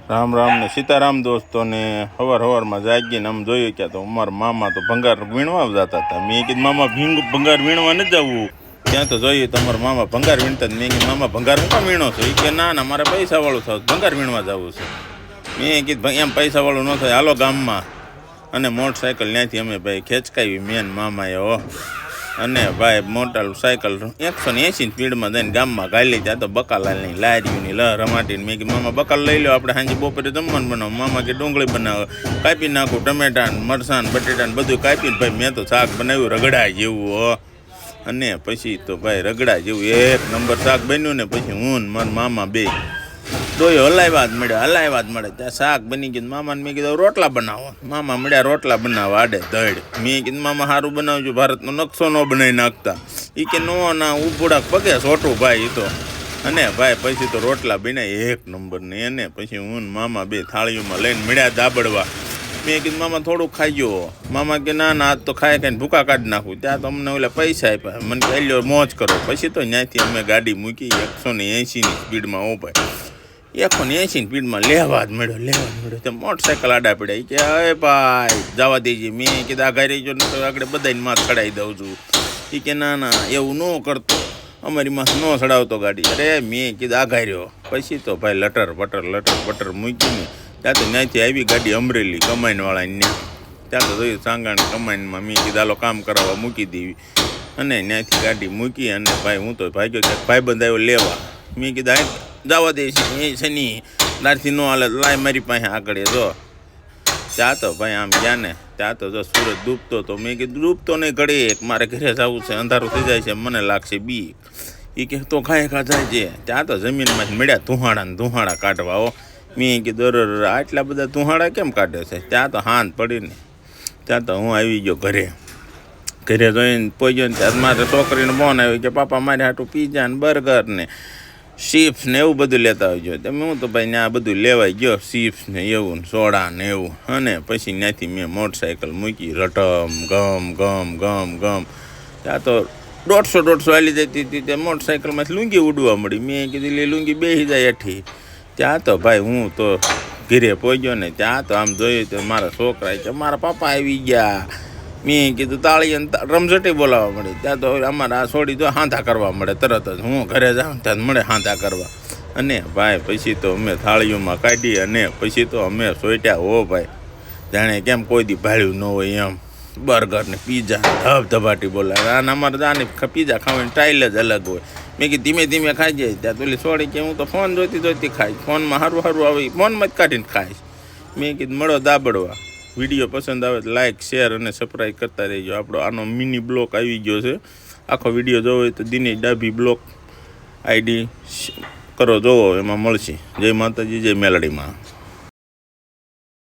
રામ રામ ને સીતારામ દોસ્તો ને હવાર જાગીને આમ જોયું કે તો અમારા મામા તો ભંગાર વીણવા જતા હતા. મેં કીધું મામા ભંગાર વીણવા ન જવું. ત્યાં તો જોઈએ તો અમારા મામા ભંગાર વીણતા. મેં કીધું મામા ભંગાર હું કામ વીણો છો? એ કે ના મારે પૈસાવાળું થયું, ભંગાર વીણવા જવું છે. મેં કીધું ભાઈ એમ પૈસાવાળું ન થાય, હાલો ગામમાં. અને મોટરસાઇકલ ત્યાંથી અમે ભાઈ ખેંચકાવી મેન મામાએ હો. અને ભાઈ મોટર સાયકલ 180 સ્પીડમાં જઈને ગામમાં ગાલી. ત્યાં તો બકાલાલની લારીઓની લહેર રમાટીને મેં કીધું મામા બકાલ લઈ લો, આપણે સાંજે બપોરે જમવાનું બનાવો. મામા કે ડુંગળી બનાવો, કાપી નાખું, ટમેટાને મરસાં બટેટાને બધું કાપીને ભાઈ મેં તો શાક બનાવ્યું રગડા જેવું હો. અને પછી તો ભાઈ રગડા જેવું એક નંબર શાક બન્યું ને પછી હું ને મારા મામા બે ડોયો હલાવ્યા જ મળે. ત્યાં શાક બની ગયું. મામાને મેં કીધું રોટલા બનાવો. મામા મળ્યા રોટલા બનાવવા આડે ધડ. મેં કીધું મામા સારું બનાવજો, ભારતનો નકશો ન બનાવી નાખતા. એ કે નો ના ઉભોડા પગે સોટું ભાઈ એ તો. અને ભાઈ પછી તો રોટલા બનાવી એક નંબર ને. એને પછી હું ને મામા બે થાળીઓમાં લઈને મળ્યા દાબડવા. મેં કીધું મામા થોડુંક ખાઈજો. મામા કે ના આજ તો ખાઈને ભૂકા કાઢી નાખું. ત્યાં તો અમને ઓલા પૈસા આપ્યા. મને કહી લ્યો મોજ કરો. પછી તો ત્યાંથી અમે ગાડી મૂકી 180ની સ્પીડમાં. ઓ ભાઈ 180 સ્પીડમાં લેવા જ મળ્યો. તો મોટરસાઇકલ આડા પડ્યા. કે અરે ભાઈ જવા દેજે. મેં કીધું આ ઘરે જો તો આગળ બધાને માં ચડાવી દઉં છું. એ કે ના એવું ન કરતો, અમારી માં ન ચડાવતો ગાડી. અરે મેં કીધું આ ઘાર્યો. પછી તો ભાઈ લટર પટર મૂકીને ત્યાં તો ત્યાંથી આવી ગાડી અમરેલી કમાઈનવાળાને. ત્યાં તો જોયું સાંગાણ કમાઈનમાં. મેં કીધું આલો કામ કરાવવા મૂકી દેવી. અને ત્યાંથી ગાડી મૂકી અને ભાઈ હું તો ભાગ્યો ક્યાંક ભાઈબંધ આવ્યો લેવા. મેં કીધું જવા દે છે એ શનિ નારથી ન હાલે લાય મારી પાસે આગળ જો. ત્યાં તો ભાઈ આમ ગયા ને ત્યાં તો જો સૂરજ ડૂબતો તો. મેં કીધું ડૂબતો નહીં ઘડી, મારે ઘરે જવું છે, અંધારું થઈ જાય છે, મને લાગશે બીક. એ કે તો ખાય જાય છે. ત્યાં તો જમીનમાં મળ્યા ધુહાડા કાઢવા હો. મેં કીધું આટલા બધા ધુહાડા કેમ કાઢે છે? ત્યાં તો હાંત પડીને ત્યાં તો હું આવી ગયો ઘરે જોઈને પહોંચ્યો ને ત્યાં મારે છોકરીનો ફોન આવ્યો કે પાપા મારે હાટું પીઝા ને બર્ગર ને ચિપ્સ ને એવું બધું લેતા આવજો. તમે હું તો ભાઈ આ બધું લેવાઈ ગયો, ચિપ્સ ને એવું ને સોડા ને એવું. અને પછી ત્યાંથી મેં મોટરસાઇકલ મૂકી રટમ ગમ. ત્યાં તો 150 હાલી જતી હતી. ત્યાં મોટરસાઇકલમાંથી લુંગી ઉડવા મળી. મેં કીધું લુંગી બેસી જાય હેઠી. ત્યાં તો ભાઈ હું તો ઘરે પહોંચ્યો ને ત્યાં તો આમ જોયું તો મારા છોકરા કે મારા પાપા આવી ગયા. મેં કીધું તાળી અને રમઝટી બોલાવવા મળે. ત્યાં તો અમારા આ છોડી તો હાંધા કરવા મળે તરત જ. હું ઘરે જાઉં ત્યાં મળે હાંધા કરવા. અને ભાઈ પછી તો અમે થાળીઓમાં કાઢી અને પછી તો અમે સોટ્યા હો ભાઈ. જાણે કેમ કોઈ દી ભાળ્યું ન હોય એમ. બર્ગર ને પીઝા ધબધબાટી બોલાવે. અને અમારે આને પીઝા ખાવાની સ્ટાઇલ જ અલગ હોય. મેં કીધું ધીમે ખાઈ જાય. ત્યાં પેલી છોડી કે હું તો ફોન જોઈતી ખાઈશ, ફોનમાં સારું આવી ફોનમાં જ કાઢીને ખાઈશ. મેં કીધું મળો દાબડવા. વિડીયો પસંદ આવે તો લાઇક શેર અને સબસ્ક્રાઈબ કરતા રહેજો. આપણો આનો મિની બ્લોક આવી ગયો છે. આખો વિડીયો જોવો હોય તો દિનેશ ડાભી બ્લોક આઈડી કરો જોવો, એમાં મળશે. જય માતાજી, જય મેલડીમાં.